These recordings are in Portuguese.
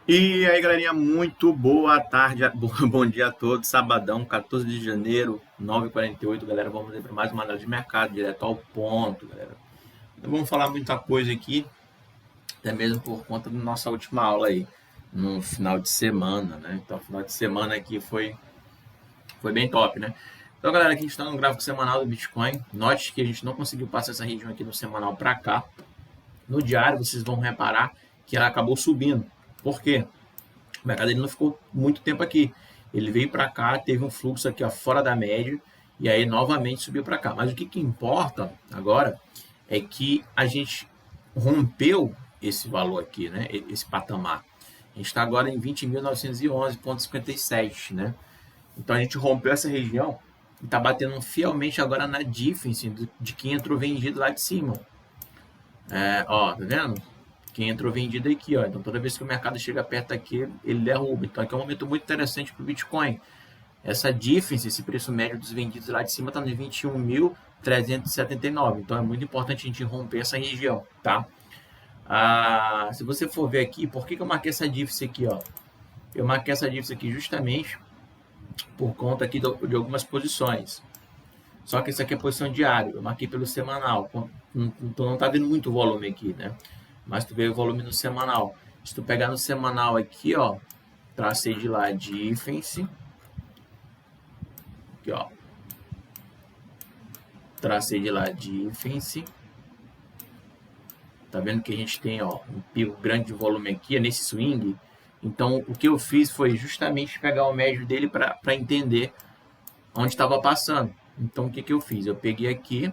E aí, galerinha, muito boa tarde, bom dia a todos. Sabadão, 14 de janeiro, 9h48, galera. Vamos ver para mais uma análise de mercado, direto ao ponto, galera. Não vamos falar muita coisa aqui, até mesmo por conta da nossa última aula aí, no final de semana, né? Então, final de semana aqui foi bem top, né? Então, galera, aqui a gente está no gráfico semanal do Bitcoin. Note que a gente não conseguiu passar essa região aqui no semanal para cá. No diário, vocês vão reparar que ela acabou subindo. Por quê? O mercado ele não ficou muito tempo aqui. Ele veio para cá, teve um fluxo aqui ó, fora da média e aí novamente subiu para cá. Mas o que importa agora é que a gente rompeu esse valor aqui, né? Esse patamar. A gente está agora em 20.911,57, né? Então a gente rompeu essa região e está batendo fielmente agora na difference de quem entrou vendido lá de cima. Ó, tá vendo? Quem entrou vendido aqui, ó. Então, toda vez que o mercado chega perto aqui, ele derruba. Então, aqui é um momento muito interessante para o Bitcoin. Essa difference, esse preço médio dos vendidos lá de cima, está nos 21.379. Então, é muito importante a gente romper essa região, tá? Se você for ver aqui, por que eu marquei essa difference aqui, ó? Eu marquei essa difference aqui justamente por conta aqui de algumas posições. Só que isso aqui é posição diária. Eu marquei pelo semanal. Então, não está vendo muito volume aqui, né? Mas tu vê o volume no semanal. Se tu pegar no semanal aqui, ó, tracei de lá difference. Aqui, ó. Tracei de lá difference. Tá vendo que a gente tem, ó, um pico grande de volume aqui, nesse swing. Então, o que eu fiz foi justamente pegar o médio dele para entender onde estava passando. Então, o que eu fiz? Eu peguei aqui,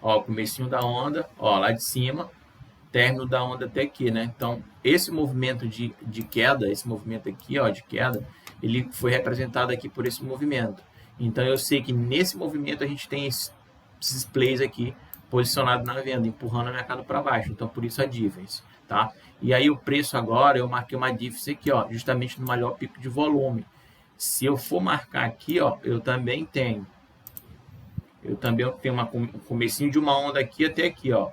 ó, o comecinho da onda, ó, lá de cima, término da onda até aqui, né? Então, esse movimento de queda, esse movimento aqui, ó, de queda, ele foi representado aqui por esse movimento. Então, eu sei que nesse movimento a gente tem esses plays aqui posicionados na venda, empurrando o mercado para baixo. Então, por isso a difference, tá? E aí, o preço agora, eu marquei uma difference aqui, ó, justamente no maior pico de volume. Se eu for marcar aqui, ó, eu também tenho um comecinho de uma onda aqui até aqui, ó.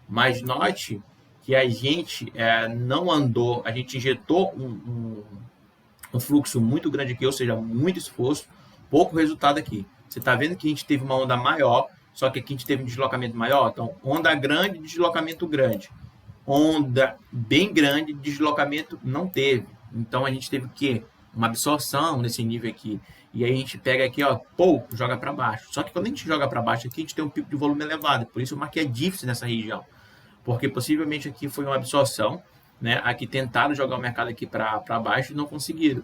Mas note que a gente não andou, a gente injetou um fluxo muito grande aqui, ou seja, muito esforço, pouco resultado aqui. Você está vendo que a gente teve uma onda maior, só que aqui a gente teve um deslocamento maior. Então, onda grande, deslocamento grande. Onda bem grande, deslocamento não teve. Então, a gente teve o quê? Uma absorção nesse nível aqui. E aí a gente pega aqui, ó, joga para baixo. Só que quando a gente joga para baixo aqui, a gente tem um pico de volume elevado. Por isso eu marquei a difference nessa região. Porque possivelmente aqui foi uma absorção, né? Aqui tentaram jogar o mercado aqui para baixo e não conseguiram.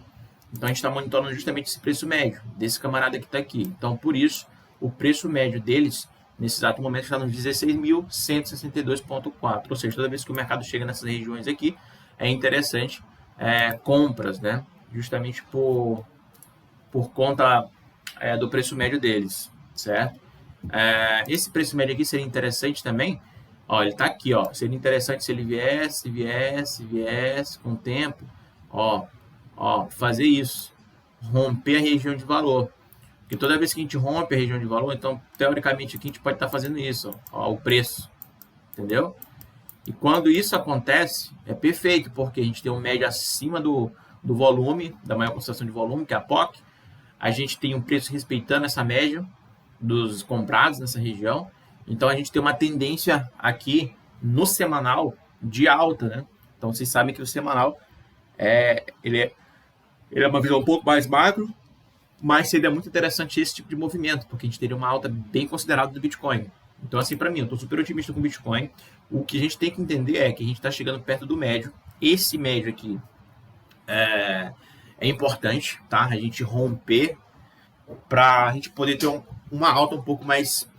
Então a gente está monitorando justamente esse preço médio desse camarada que está aqui. Então por isso o preço médio deles nesse exato momento está nos 16.162,4. Ou seja, toda vez que o mercado chega nessas regiões aqui é interessante compras, né? Justamente por conta do preço médio deles, certo? Esse preço médio aqui seria interessante também. Ó, ele tá aqui, ó. Seria interessante se ele viesse com o tempo, ó, fazer isso, romper a região de valor. Porque toda vez que a gente rompe a região de valor, então teoricamente aqui a gente pode estar fazendo isso, ó, o preço, entendeu? E quando isso acontece, é perfeito, porque a gente tem um médio acima do volume, da maior concentração de volume, que é a POC. A gente tem um preço respeitando essa média dos comprados nessa região. Então, a gente tem uma tendência aqui no semanal de alta, né? Então, vocês sabem que o semanal ele é uma visão um pouco mais macro, mas seria muito interessante esse tipo de movimento, porque a gente teria uma alta bem considerável do Bitcoin. Então, assim, para mim, eu estou super otimista com o Bitcoin. O que a gente tem que entender é que a gente está chegando perto do médio. Esse médio aqui é importante, tá? A gente romper para a gente poder ter uma alta um pouco mais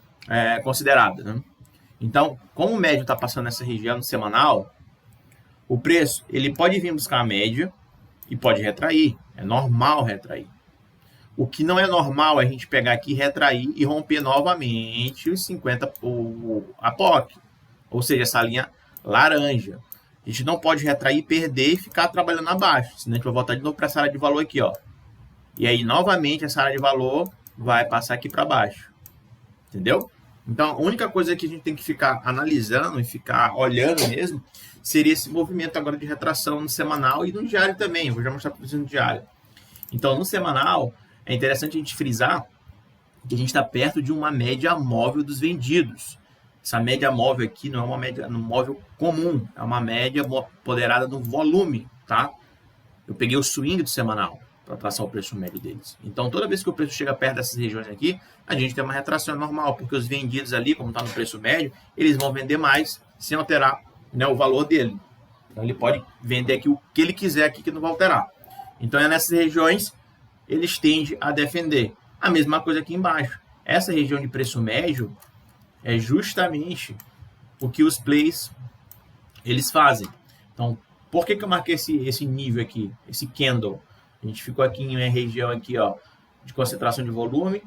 considerada, né? Então, como o médio está passando nessa região no semanal, o preço ele pode vir buscar a média e pode retrair. É normal retrair. O que não é normal é a gente pegar aqui, retrair e romper novamente os 50, a POC. Ou seja, essa linha laranja. A gente não pode retrair, perder e ficar trabalhando abaixo. Senão a gente vai voltar de novo para essa área de valor aqui, ó. E aí, novamente, essa área de valor vai passar aqui para baixo. Entendeu? Então, a única coisa que a gente tem que ficar analisando e ficar olhando mesmo seria esse movimento agora de retração no semanal e no diário também. Eu vou já mostrar para vocês no diário. Então, no semanal, é interessante a gente frisar que a gente está perto de uma média móvel dos vendidos. Essa média móvel aqui não é uma média móvel comum, é uma média ponderada no volume, tá? Eu peguei o swing do semanal para traçar o preço médio deles. Então, toda vez que o preço chega perto dessas regiões aqui, a gente tem uma retração normal, porque os vendidos ali, como está no preço médio, eles vão vender mais sem alterar, né, o valor dele. Então, ele pode vender aqui o que ele quiser aqui que não vai alterar. Então, é nessas regiões, eles tendem a defender. A mesma coisa aqui embaixo. Essa região de preço médio é justamente o que os plays eles fazem. Então, por que eu marquei esse nível aqui, esse candle? A gente ficou aqui em uma região aqui, ó, de concentração de volume,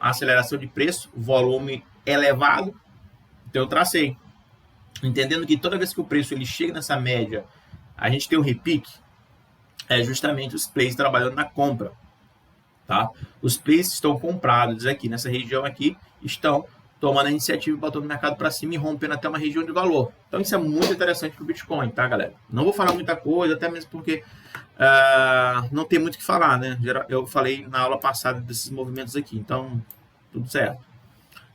aceleração de preço, volume elevado. Então eu tracei, entendendo que toda vez que o preço ele chega nessa média, a gente tem um repique, é justamente os plays trabalhando na compra, tá? Os plays estão comprados aqui nessa região aqui, estão tomando a iniciativa e botando o mercado para cima e rompendo até uma região de valor. Então isso é muito interessante para o Bitcoin, tá, galera? Não vou falar muita coisa, até mesmo porque não tem muito o que falar, né? Eu falei na aula passada desses movimentos aqui, então tudo certo,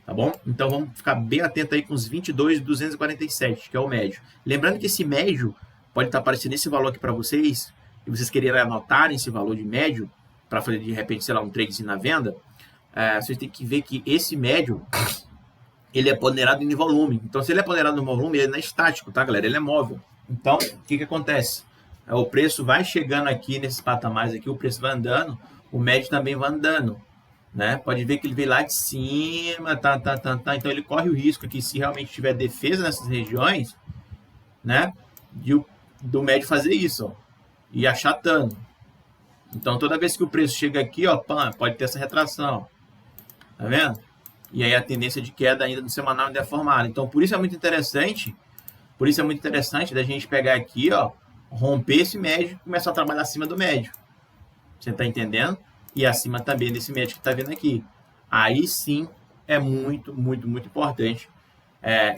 tá bom? Então vamos ficar bem atento aí com os 22.247, que é o médio. Lembrando que esse médio pode estar aparecendo esse valor aqui para vocês, e vocês quererem anotar esse valor de médio, para fazer de repente, sei lá, um trade na venda, vocês têm que ver que esse médio ele é ponderado em volume. Então, se ele é ponderado em volume, ele não é estático, tá, galera? Ele é móvel. Então, o que acontece? O preço vai chegando aqui nesses patamares aqui, o preço vai andando, o médio também vai andando, né? Pode ver que ele veio lá de cima, tá. Então, ele corre o risco aqui, se realmente tiver defesa nessas regiões, né? Do médio fazer isso, ó, e achatando. Então, toda vez que o preço chega aqui, ó, pode ter essa retração. Tá vendo? E aí a tendência de queda ainda no semanal ainda é formada. Então, por isso é muito interessante da gente pegar aqui, ó, romper esse médio e começar a trabalhar acima do médio. Você tá entendendo? E acima também desse médio que tá vendo aqui. Aí sim é muito importante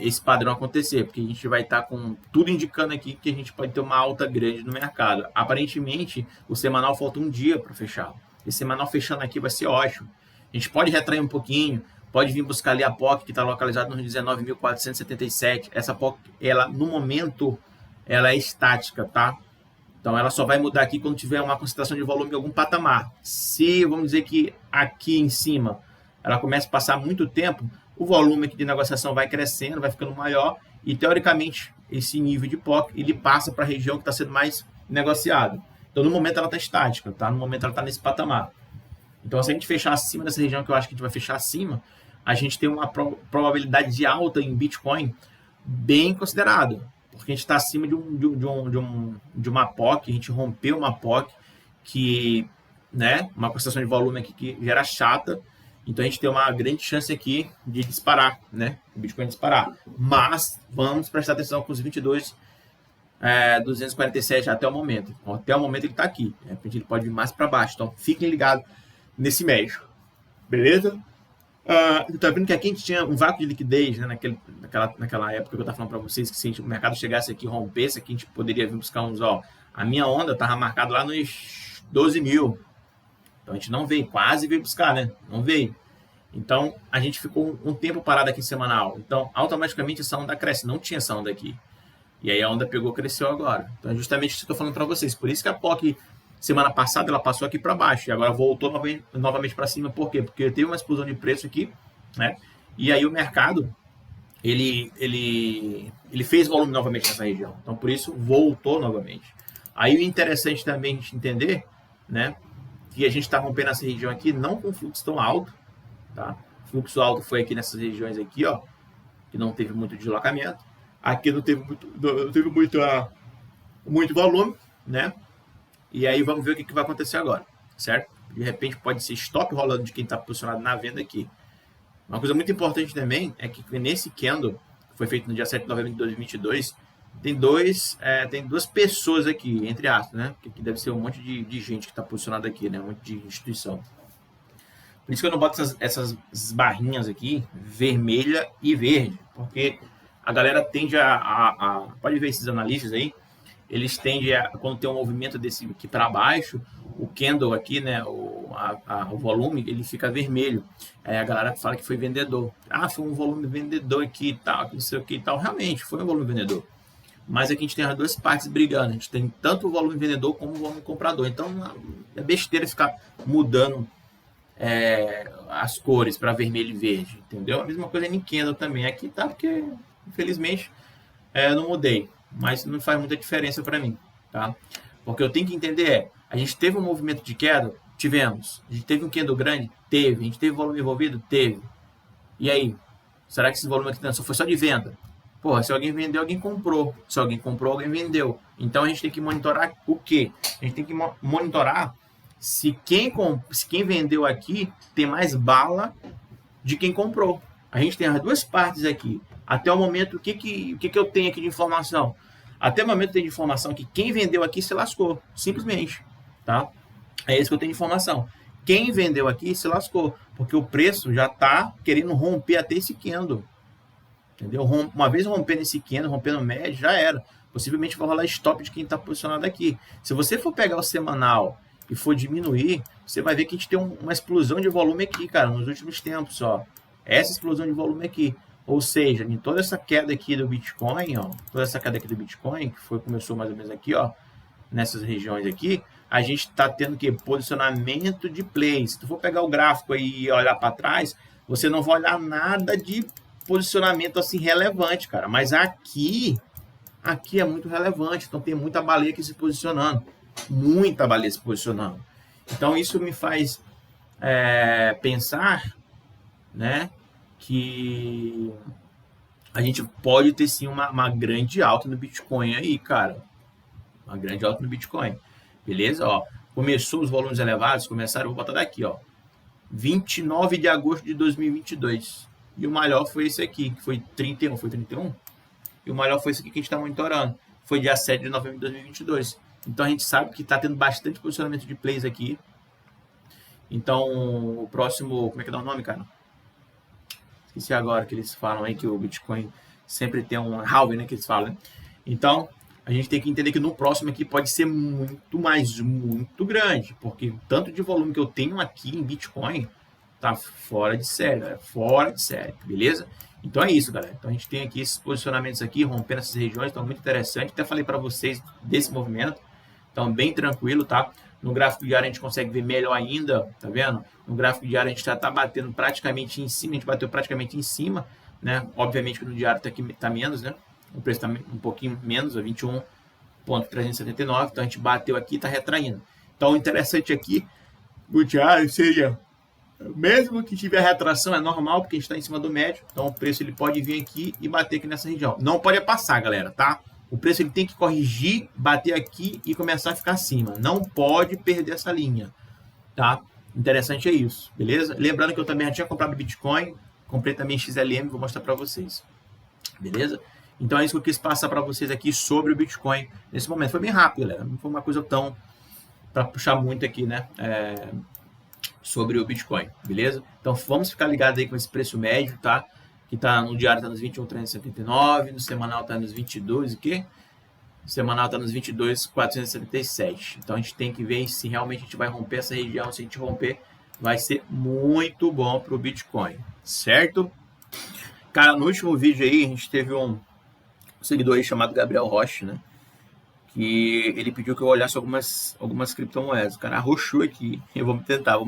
esse padrão acontecer, porque a gente vai estar com tudo indicando aqui que a gente pode ter uma alta grande no mercado. Aparentemente, o semanal falta um dia para fechar. Esse semanal fechando aqui vai ser ótimo. A gente pode retrair um pouquinho, pode vir buscar ali a POC, que está localizada nos 19.477. Essa POC, ela, no momento, ela é estática, tá? Então, ela só vai mudar aqui quando tiver uma concentração de volume em algum patamar. Se, vamos dizer que aqui em cima, ela começa a passar muito tempo, o volume aqui de negociação vai crescendo, vai ficando maior, e, teoricamente, esse nível de POC, ele passa para a região que está sendo mais negociada. Então, no momento, ela está estática, tá? No momento, ela está nesse patamar. Então, se a gente fechar acima dessa região, que eu acho que a gente vai fechar acima, a gente tem uma probabilidade de alta em Bitcoin bem considerada, porque a gente está acima de uma POC, a gente rompeu uma POC que, né, uma concentração de volume aqui que já era chata, então a gente tem uma grande chance aqui de disparar, né, o Bitcoin disparar. Mas vamos prestar atenção com os 22.247 até o momento. Até o momento ele está aqui, de repente ele pode vir mais para baixo, então fiquem ligados nesse médio, beleza? Tá vendo que aqui a gente tinha um vácuo de liquidez, né, naquela época que eu estava falando para vocês, que se o mercado chegasse aqui e rompesse, aqui a gente poderia vir buscar uns, ó, a minha onda estava marcada lá nos 12 mil, então a gente não veio, quase veio buscar, né, não veio. Então a gente ficou um tempo parado aqui semanal, então automaticamente essa onda cresce, não tinha essa onda aqui, e aí a onda pegou, cresceu agora. Então é justamente isso que eu estou falando para vocês, por isso que a POC semana passada ela passou aqui para baixo e agora voltou novamente para cima. Por quê? Porque teve uma explosão de preço aqui, né? E aí o mercado ele fez volume novamente nessa região. Então por isso voltou novamente. Aí o interessante também a gente entender, né, que a gente está rompendo essa região aqui não com fluxo tão alto, tá? O fluxo alto foi aqui nessas regiões aqui, ó, que não teve muito deslocamento. Aqui não teve muito volume, né? E aí vamos ver o que vai acontecer agora, certo? De repente pode ser stop rolando de quem está posicionado na venda aqui. Uma coisa muito importante também é que nesse candle, que foi feito no dia 7 de novembro de 2022, tem duas pessoas aqui, entre aspas, né? Que deve ser um monte de gente que está posicionada aqui, né? Um monte de instituição. Por isso que eu não boto essas barrinhas aqui, vermelha e verde, porque a galera tende pode ver esses analistas aí, eles tendem quando tem um movimento desse aqui para baixo, o candle aqui, né, o volume, ele fica vermelho. Aí a galera fala que foi vendedor. Ah, foi um volume vendedor aqui e tal, não sei o que e tal. Realmente, foi um volume vendedor. Mas aqui a gente tem as duas partes brigando. A gente tem tanto o volume vendedor como o volume comprador. Então, é besteira ficar mudando as cores para vermelho e verde, entendeu? A mesma coisa em candle também. Aqui tá porque, infelizmente, não mudei, mas não faz muita diferença para mim, tá? Porque eu tenho que entender a gente teve um movimento de queda? Tivemos. A gente teve um candle grande? Teve. A gente teve volume envolvido? Teve. E aí? Será que esse volume aqui só foi só de venda? Porra, se alguém vendeu, alguém comprou. Se alguém comprou, alguém vendeu. Então a gente tem que monitorar o quê? A gente tem que monitorar se quem vendeu aqui tem mais bala de quem comprou. A gente tem as duas partes aqui. Até o momento, o que eu tenho aqui de informação? Até o momento tem de informação que quem vendeu aqui se lascou, simplesmente, tá? É isso que eu tenho de informação. Quem vendeu aqui se lascou, porque o preço já está querendo romper até esse candle, entendeu? Uma vez rompendo esse candle, rompendo o médio, já era. Possivelmente vai rolar stop de quem está posicionado aqui. Se você for pegar o semanal e for diminuir, você vai ver que a gente tem uma explosão de volume aqui, cara, nos últimos tempos, ó. Essa explosão de volume aqui. Ou seja, em toda essa queda aqui do Bitcoin, ó, toda essa queda aqui do Bitcoin, que começou mais ou menos aqui, ó, nessas regiões aqui, a gente está tendo que posicionamento de play. Se tu for pegar o gráfico aí e olhar para trás, você não vai olhar nada de posicionamento assim relevante, cara. Mas aqui é muito relevante. Então tem muita baleia aqui se posicionando, muita baleia se posicionando. Então isso me faz pensar, né, que a gente pode ter sim uma grande alta no Bitcoin aí, cara. Uma grande alta no Bitcoin. Beleza? Ó, começou os volumes elevados, começaram, vou botar daqui, ó. 29 de agosto de 2022. E o maior foi esse aqui, que foi 31. Foi 31? E o maior foi esse aqui que a gente está monitorando. Foi dia 7 de novembro de 2022. Então a gente sabe que está tendo bastante posicionamento de plays aqui. Então o próximo, como é que dá o nome, cara? Esqueci agora que eles falam aí que o Bitcoin sempre tem um halving, né, que eles falam, né? Então, a gente tem que entender que no próximo aqui pode ser muito, mais muito grande, porque o tanto de volume que eu tenho aqui em Bitcoin tá fora de série, galera, fora de série, beleza? Então é isso, galera. Então a gente tem aqui esses posicionamentos aqui, rompendo essas regiões, estão muito interessantes. Até falei para vocês desse movimento, então bem tranquilo, tá? No gráfico diário a gente consegue ver melhor ainda, tá vendo? No gráfico diário a gente já tá batendo praticamente em cima, a gente bateu praticamente em cima, né? Obviamente que no diário tá menos, né? O preço tá um pouquinho menos, a 21,379, então a gente bateu aqui e tá retraindo. Então o interessante aqui, no diário seria, mesmo que tiver retração, é normal, porque a gente está em cima do médio, então o preço ele pode vir aqui e bater aqui nessa região. Não pode passar, galera, tá? O preço ele tem que corrigir, bater aqui e começar a ficar acima. Não pode perder essa linha, tá? Interessante é isso, beleza? Lembrando que eu também já tinha comprado Bitcoin, comprei também XLM, vou mostrar para vocês, beleza? Então é isso que eu quis passar para vocês aqui sobre o Bitcoin nesse momento. Foi bem rápido, galera, não foi uma coisa tão para puxar muito aqui, né? Sobre o Bitcoin, beleza? Então vamos ficar ligados aí com esse preço médio, tá? Que tá no diário tá nos 21,379, no semanal tá nos 22 e quê? No semanal tá nos 22,477. Então a gente tem que ver se realmente a gente vai romper essa região. Se a gente romper, vai ser muito bom pro Bitcoin, certo? Cara, no último vídeo aí a gente teve um seguidor aí chamado Gabriel Rocha, né? Que ele pediu que eu olhasse algumas criptomoedas. O cara arrochou aqui. Vamos tentar.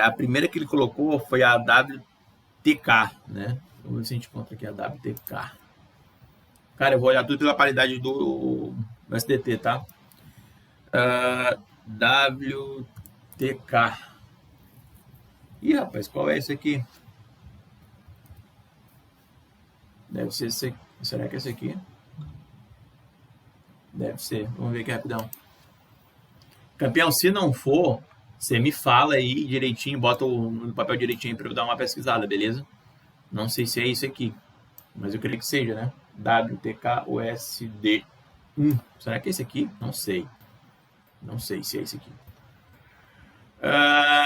A primeira que ele colocou foi a WTK, né? Vamos ver se a gente encontra aqui a WTK. Cara, eu vou olhar tudo pela paridade do SDT, tá? WTK. Ih, rapaz, qual é esse aqui? Deve ser esse aqui. Será que é esse aqui? Deve ser. Vamos ver aqui rapidão. Campeão, se não for, você me fala aí direitinho, bota no papel direitinho para eu dar uma pesquisada, beleza? Não sei se é isso aqui, mas eu creio que seja, né? WTKUSD1. Será que é esse aqui? Não sei. Não sei se é esse aqui.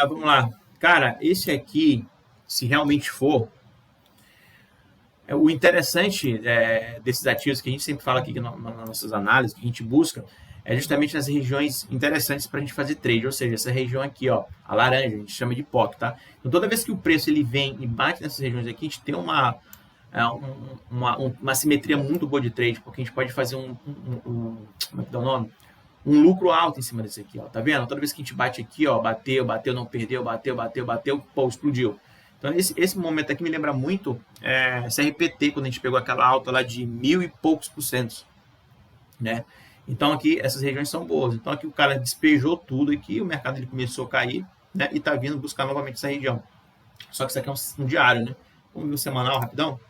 Vamos lá. Cara, esse aqui, se realmente for, o interessante desses ativos que a gente sempre fala aqui nas nossas análises, que a gente busca, é justamente nas regiões interessantes para a gente fazer trade, ou seja, essa região aqui, ó, a laranja, a gente chama de POC, tá? Então, toda vez que o preço ele vem e bate nessas regiões aqui, a gente tem uma simetria muito boa de trade, porque a gente pode fazer como é que dá o nome? Um lucro alto em cima desse aqui, ó, tá vendo? Toda vez que a gente bate aqui, ó, bateu, não perdeu, bateu, pô, explodiu. Então, esse momento aqui me lembra muito CRPT, quando a gente pegou aquela alta lá de 1000 e poucos %, né? Então, aqui, essas regiões são boas. Então, aqui o cara despejou tudo aqui, o mercado ele começou a cair, né? E tá vindo buscar novamente essa região. Só que isso aqui é um diário, né? Vamos ver o semanal rapidão?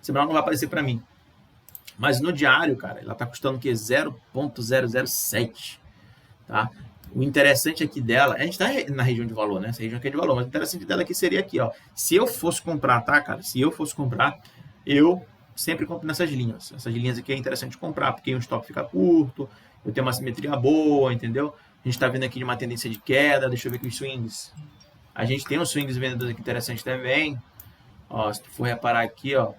O semanal não vai aparecer para mim. Mas no diário, cara, ela tá custando o quê? 0,007, tá? O interessante aqui dela, a gente tá na região de valor, né? Essa região aqui é de valor, mas o interessante dela aqui seria aqui, ó. Se eu fosse comprar, tá, cara? Se eu fosse comprar, eu sempre compro nessas linhas. Essas linhas aqui é interessante comprar, porque o stop fica curto, eu tenho uma simetria boa, entendeu? A gente tá vendo aqui de uma tendência de queda, deixa eu ver aqui os swings. A gente tem uns swings vendedores aqui interessantes também. Ó, se tu for reparar aqui, ó.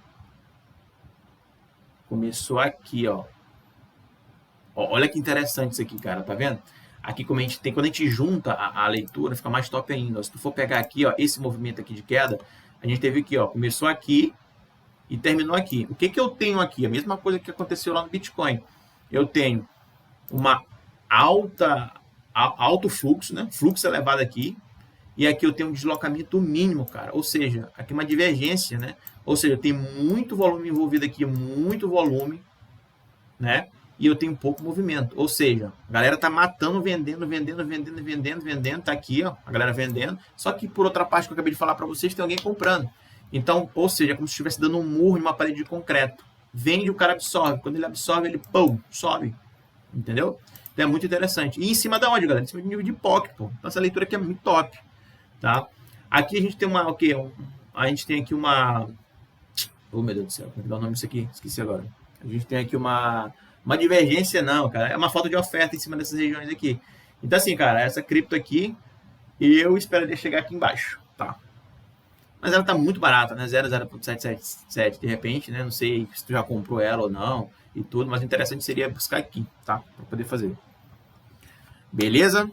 Começou aqui, ó. Olha que interessante isso aqui, cara, tá vendo? Aqui como a gente tem, quando a gente junta a leitura, fica mais top ainda. Ó. Se tu for pegar aqui, ó, esse movimento aqui de queda, a gente teve aqui, ó, começou aqui e terminou aqui. O que que eu tenho aqui? A mesma coisa que aconteceu lá no Bitcoin. Eu tenho uma alto fluxo, né? Fluxo elevado aqui. E aqui eu tenho um deslocamento mínimo, cara. Ou seja, aqui uma divergência, né? Ou seja, tem muito volume envolvido aqui, muito volume, né? E eu tenho pouco movimento. Ou seja, a galera tá matando, vendendo, tá aqui, ó, a galera vendendo. Só que por outra parte que eu acabei de falar para vocês, tem alguém comprando. Então, ou seja, é como se estivesse dando um murro em uma parede de concreto. Vende, o cara absorve. Quando ele absorve, ele, pum, sobe. Entendeu? Então é muito interessante. E em cima da onde, galera? Em cima de nível de POC, pô. Então essa leitura aqui é muito top, tá? Aqui a gente tem uma, o quê? A gente tem aqui uma... Oh, meu Deus do céu, como é que dá o nome disso aqui? Esqueci agora. A gente tem aqui uma divergência, não, cara. É uma falta de oferta em cima dessas regiões aqui. Então, assim, cara, essa cripto aqui, eu esperaria chegar aqui embaixo, tá? Mas ela tá muito barata, né? 0,0777 de repente, né? Não sei se tu já comprou ela ou não e tudo, mas o interessante seria buscar aqui, tá? Pra poder fazer. Beleza?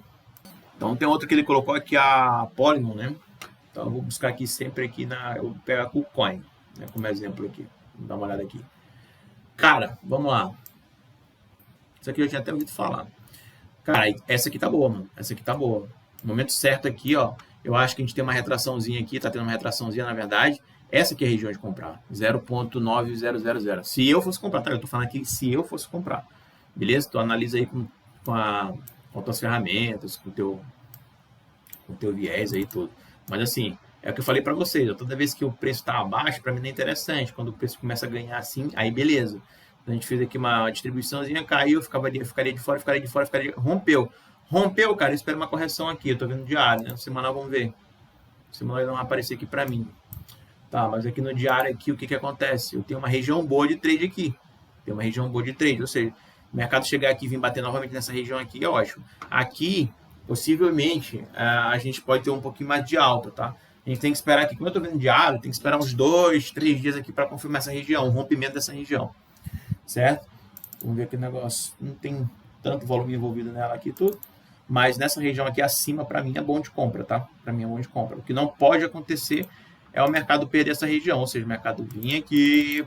Então tem outro que ele colocou aqui, a Polygon, né? Então eu vou buscar aqui sempre aqui eu vou pegar a KuCoin, né? Como exemplo aqui. Vamos dar uma olhada aqui. Cara, vamos lá. Isso aqui eu tinha até ouvido falar. Cara, essa aqui tá boa, mano. Essa aqui tá boa. No momento certo aqui, ó. Eu acho que a gente tem uma retraçãozinha aqui. Tá tendo uma retraçãozinha, na verdade. Essa aqui é a região de comprar. 0.9000. Se eu fosse comprar, tá? Eu tô falando aqui se eu fosse comprar. Beleza? Tu analisa aí com as tuas ferramentas, com o teu viés aí tudo. Mas assim, é o que eu falei para vocês. Toda vez que o preço está abaixo, para mim não é interessante. Quando o preço começa a ganhar assim, aí beleza. A gente fez aqui uma distribuiçãozinha, caiu, ficaria de fora, rompeu, cara, eu espero uma correção aqui. Eu tô vendo diário, né? No semanal, vamos ver. O semanal não vai aparecer aqui para mim. Tá, mas aqui no diário aqui, o que que acontece? Eu tenho uma região boa de trade aqui. Ou seja, o mercado chegar aqui e vir bater novamente nessa região aqui é ótimo. Aqui, possivelmente, a gente pode ter um pouquinho mais de alta, tá? A gente tem que esperar aqui, como eu tô vendo diário, tem que esperar uns 2, 3 dias aqui para confirmar essa região, o rompimento dessa região. Certo? Vamos ver aqui o negócio. Não tem tanto volume envolvido nela aqui tudo. Mas nessa região aqui acima, para mim, é bom de compra, tá? Para mim é bom de compra. O que não pode acontecer é o mercado perder essa região. Ou seja, o mercado vir aqui,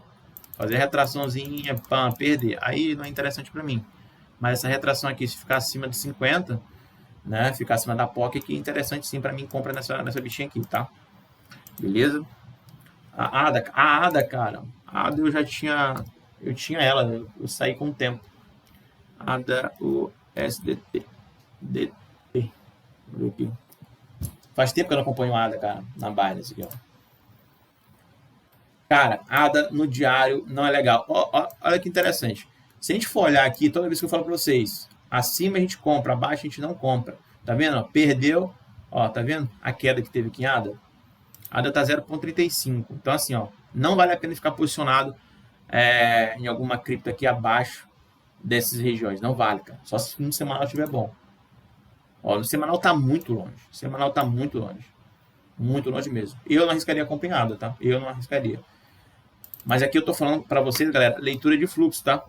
fazer a retraçãozinha, pam, perder. Aí não é interessante para mim. Mas essa retração aqui, se ficar acima de 50, né? Ficar acima da POC aqui, é interessante sim para mim compra nessa bichinha aqui, tá? Beleza? A ADA, cara. A ADA eu já tinha... Eu tinha ela, eu saí com o tempo. ADA USDT. DT. Vamos ver aqui. Faz tempo que eu não acompanho a ADA, cara, na Binance aqui, ó. Cara, ADA no diário não é legal. Olha que interessante. Se a gente for olhar aqui, toda vez que eu falo para vocês, acima a gente compra, abaixo a gente não compra. Tá vendo? Ó, perdeu. Ó, tá vendo? A queda que teve aqui em ADA. ADA tá 0,35. Então, assim, ó, não vale a pena ficar posicionado em alguma cripto aqui abaixo dessas regiões. Não vale, cara. Só se no semanal estiver bom. Ó, no semanal tá muito longe. O semanal tá muito longe. Muito longe mesmo. Eu não arriscaria acompanhada, tá? Eu não arriscaria. Mas aqui eu tô falando para vocês, galera, leitura de fluxo, tá?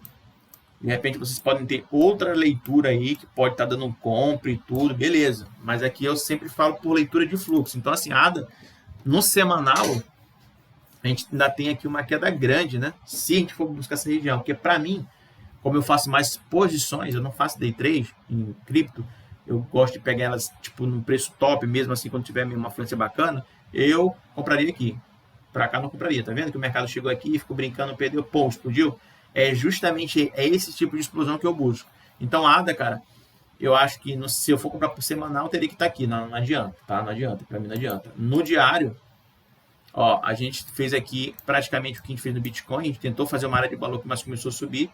De repente vocês podem ter outra leitura aí que pode estar dando compra e tudo, beleza. Mas aqui eu sempre falo por leitura de fluxo. Então, assim, ADA, no semanal, a gente ainda tem aqui uma queda grande, né? Se a gente for buscar essa região. Porque para mim, como eu faço mais posições, eu não faço day trade em cripto, eu gosto de pegar elas tipo no preço top, mesmo assim, quando tiver uma fluência bacana, eu compraria aqui. Para cá não compraria, tá vendo que o mercado chegou aqui, ficou brincando, perdeu, pô, explodiu? É justamente esse tipo de explosão que eu busco. Então, ADA, cara, eu acho que se eu for comprar por semanal, teria que estar aqui, não adianta, tá? Não adianta, para mim não adianta. No diário, ó, a gente fez aqui praticamente o que a gente fez no Bitcoin, a gente tentou fazer uma área de valor que mais começou a subir.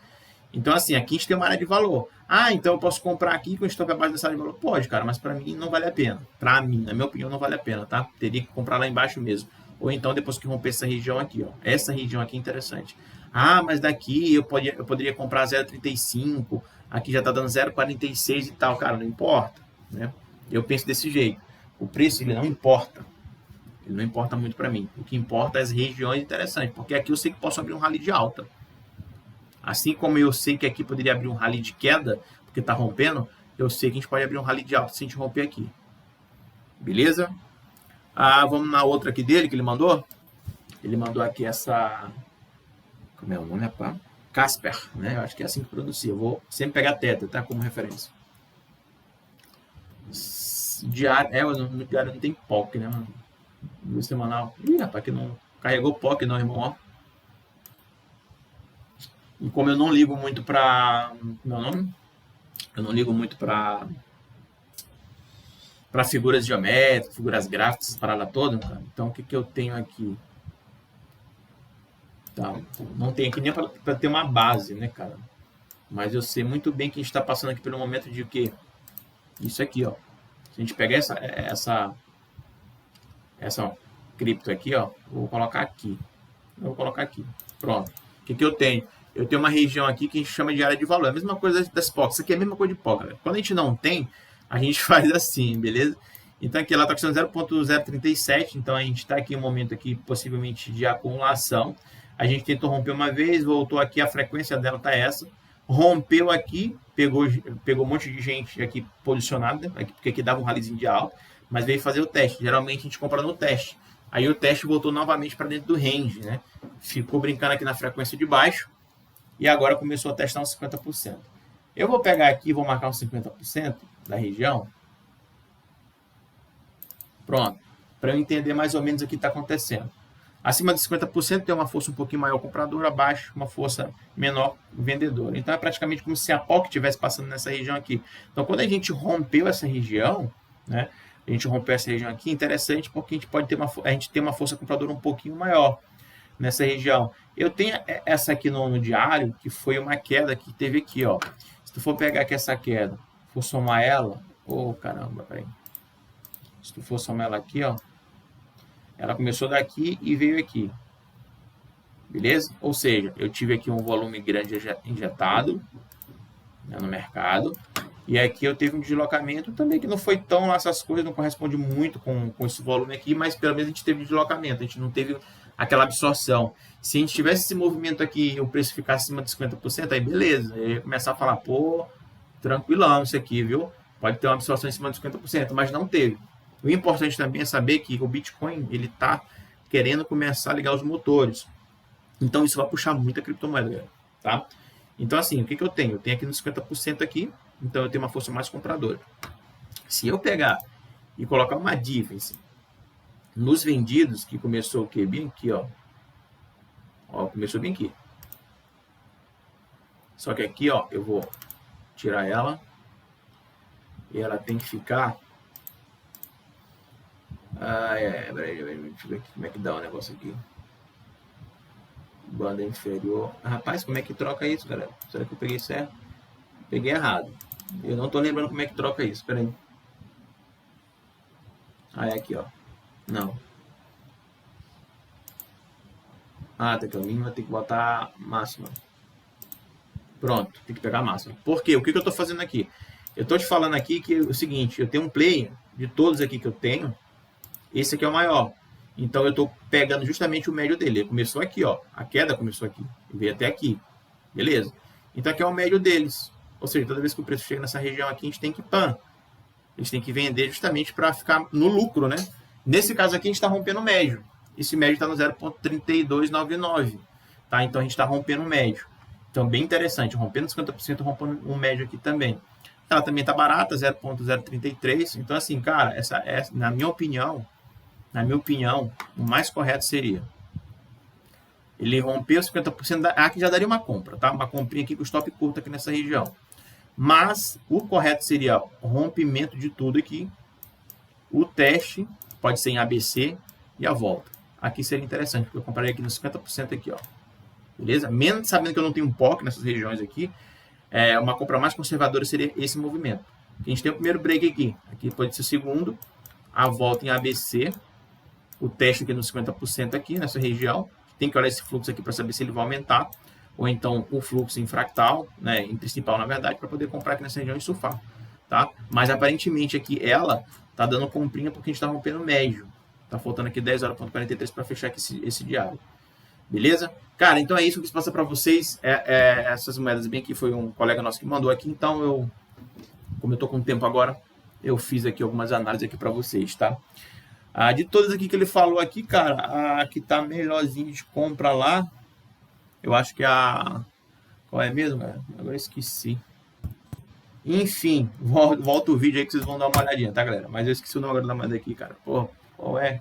Então, assim, aqui a gente tem uma área de valor. Ah, então eu posso comprar aqui com o stop abaixo dessa área de valor? Pode, cara, mas para mim não vale a pena. Para mim, na minha opinião, não vale a pena, tá? Teria que comprar lá embaixo mesmo. Ou então depois que romper essa região aqui, ó. Essa região aqui é interessante. Ah, mas daqui eu poderia comprar 0,35, aqui já tá dando 0,46 e tal. Cara, não importa, né? Eu penso desse jeito. O preço, ele não importa. Ele não importa muito para mim. O que importa é as regiões interessantes, porque aqui eu sei que posso abrir um rally de alta. Assim como eu sei que aqui poderia abrir um rally de queda, porque está rompendo, eu sei que a gente pode abrir um rally de alta se a gente romper aqui. Beleza? Ah, vamos na outra aqui dele que ele mandou. Ele mandou aqui essa... Como é o nome, rapaz? Casper, né? Eu acho que é assim que pronuncia. Eu vou sempre pegar Teta, tá? Como referência. Diário... no diário não tem POC, né, mano? No semanal. Ih, rapaz, que não carregou POC não, irmão, ó. E como eu não ligo muito para... Meu nome? Eu não ligo muito para figuras geométricas, figuras gráficas, parada toda, cara. Então, o que eu tenho aqui? Tá, não tem aqui nem para ter uma base, né, cara? Mas eu sei muito bem que a gente está passando aqui pelo momento de o quê? Isso aqui, ó. Se a gente pegar essa cripto aqui, ó, vou colocar aqui. Eu vou colocar aqui. Pronto. O que eu tenho? Eu tenho uma região aqui que a gente chama de área de valor. É a mesma coisa das POCs. Isso aqui é a mesma coisa de POC, galera. Quando a gente não tem, a gente faz assim, beleza? Então aqui ela está custando 0,037. Então a gente está aqui em um momento aqui possivelmente de acumulação. A gente tentou romper uma vez, voltou aqui, a frequência dela está essa. Rompeu aqui, pegou um monte de gente aqui posicionada, porque aqui dava um ralizinho de alta, mas veio fazer o teste. Geralmente a gente compra no teste. Aí o teste voltou novamente para dentro do range, né? Ficou brincando aqui na frequência de baixo e agora começou a testar uns 50%. Eu vou pegar aqui e vou marcar uns 50% da região. Pronto. Para eu entender mais ou menos o que está acontecendo. Acima de 50% tem uma força um pouquinho maior compradora, abaixo uma força menor vendedora. Então é praticamente como se a POC estivesse passando nessa região aqui. Então quando a gente rompeu essa região, né? A gente rompeu essa região aqui, interessante porque a gente pode ter uma força compradora um pouquinho maior nessa região. Eu tenho essa aqui no diário, que foi uma queda que teve aqui, ó. Se tu for pegar aqui essa queda, for somar ela, caramba, peraí. Se tu for somar ela aqui, ó, ela começou daqui e veio aqui. Beleza? Ou seja, eu tive aqui um volume grande injetado, né, no mercado. E aqui eu tive um deslocamento também que não foi tão essas coisas, não corresponde muito com esse volume aqui, mas pelo menos a gente teve deslocamento, a gente não teve aquela absorção. Se a gente tivesse esse movimento aqui e o preço ficasse acima de 50%, aí beleza, eu ia começar a falar, pô, tranquilão isso aqui, viu? Pode ter uma absorção em cima de 50%, mas não teve. O importante também é saber que o Bitcoin, ele tá querendo começar a ligar os motores. Então isso vai puxar muita criptomoeda, galera, tá? Então assim, o que eu tenho? Eu tenho aqui nos 50% aqui, então eu tenho uma força mais compradora. Se eu pegar e colocar uma difference nos vendidos, que começou o quê? Bem aqui, ó. Ó, começou bem aqui. Só que aqui, ó, eu vou tirar ela. E ela tem que ficar... Peraí, deixa eu ver aqui como é que dá o negócio aqui. Banda inferior. Rapaz, como é que troca isso, galera? Será que eu peguei certo? Peguei errado. Eu não tô lembrando como é que troca isso. Espera aí. Ah, é aqui, ó. Não. Ah, tem que a mínima, tem que botar máxima. Pronto, tem que pegar a máxima. Por quê? O que eu tô fazendo aqui? Eu estou te falando aqui que é o seguinte, eu tenho um player, de todos aqui que eu tenho, esse aqui é o maior. Então eu estou pegando justamente o médio dele. Ele começou aqui, ó. A queda começou aqui. Veio até aqui. Beleza? Então aqui é o médio deles. Ou seja, toda vez que o preço chega nessa região aqui, a gente tem que pan. A gente tem que vender justamente para ficar no lucro, né? Nesse caso aqui, a gente está rompendo o médio. Esse médio está no 0,3299. Tá? Então a gente está rompendo o médio. Então, bem interessante. Rompendo 50%, rompendo o médio aqui também. Ela também está barata, 0,033. Então, assim, cara, essa na minha opinião, o mais correto seria ele romper os 50%. Aqui já daria uma compra, tá? Uma comprinha aqui com stop curto aqui nessa região. Mas o correto seria o rompimento de tudo aqui. O teste pode ser em ABC e a volta. Aqui seria interessante, porque eu compraria aqui nos 50% aqui, ó. Beleza? Mesmo sabendo que eu não tenho um POC nessas regiões aqui, uma compra mais conservadora seria esse movimento. A gente tem o primeiro break aqui. Aqui pode ser o segundo. A volta em ABC. O teste aqui nos 50% aqui nessa região. Tem que olhar esse fluxo aqui para saber se ele vai aumentar. Ou então o fluxo em fractal, né, em principal, na verdade, para poder comprar aqui nessa região e surfar. Tá? Mas aparentemente aqui ela tá dando comprinha porque a gente está rompendo médio. Tá faltando aqui 10 horas, 43 para fechar aqui esse diário. Beleza? Cara, então é isso que se passa para vocês. Essas moedas bem aqui foi um colega nosso que mandou aqui. Então como eu tô com tempo agora, eu fiz aqui algumas análises aqui para vocês, tá? De todas aqui que ele falou aqui, cara, a que tá melhorzinho de compra lá, eu acho que qual é mesmo, cara? Agora esqueci. Enfim, volta o vídeo aí que vocês vão dar uma olhadinha, tá, galera? Mas eu esqueci o nome agora da moeda aqui, cara. Pô, qual é?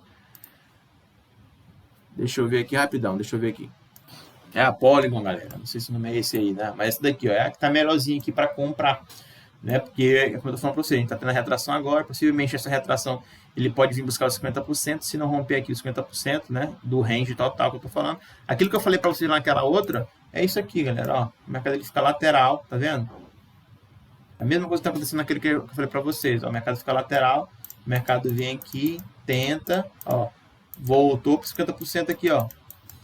Deixa eu ver aqui rapidão, deixa eu ver aqui. É a Polygon, galera. Não sei se o nome é esse aí, né? Mas essa daqui, ó, é a que tá melhorzinha aqui para comprar, né? Porque, como eu tô falando para vocês, a gente tá tendo a retração agora. Possivelmente essa retração ele pode vir buscar os 50%, se não romper aqui os 50%, né? Do range total que eu tô falando. Aquilo que eu falei para vocês naquela outra é isso aqui, galera. Ó, o mercado ele fica lateral, tá vendo? A mesma coisa que tá acontecendo naquele que eu falei para vocês. Ó, o mercado fica lateral, o mercado vem aqui, tenta, ó, voltou para 50% aqui, ó.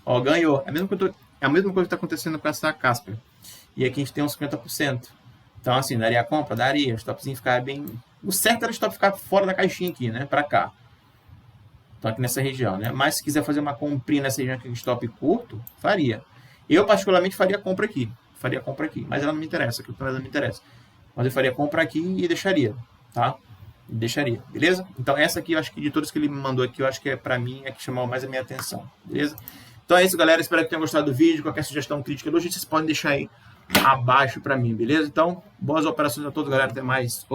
Ó, ganhou. É a mesma coisa que está acontecendo com essa Casper. E aqui a gente tem uns 50%. Então, assim, daria a compra? Daria. O stopzinho ficar bem... O certo era o stop ficar fora da caixinha aqui, né? Para cá. Então, aqui nessa região, né? Mas se quiser fazer uma comprinha nessa região aqui, stop curto, faria. Eu, particularmente, faria compra aqui. Mas ela não me interessa. Aquilo também não me interessa. Mas eu faria compra aqui e deixaria, tá? Deixaria, beleza? Então, essa aqui, eu acho que de todos que ele me mandou aqui, eu acho que é pra mim, é que chamou mais a minha atenção, beleza? Então é isso, galera. Espero que tenham gostado do vídeo. Qualquer sugestão, crítica, elogio, vocês podem deixar aí abaixo pra mim, beleza? Então, boas operações a todos, galera. Até mais.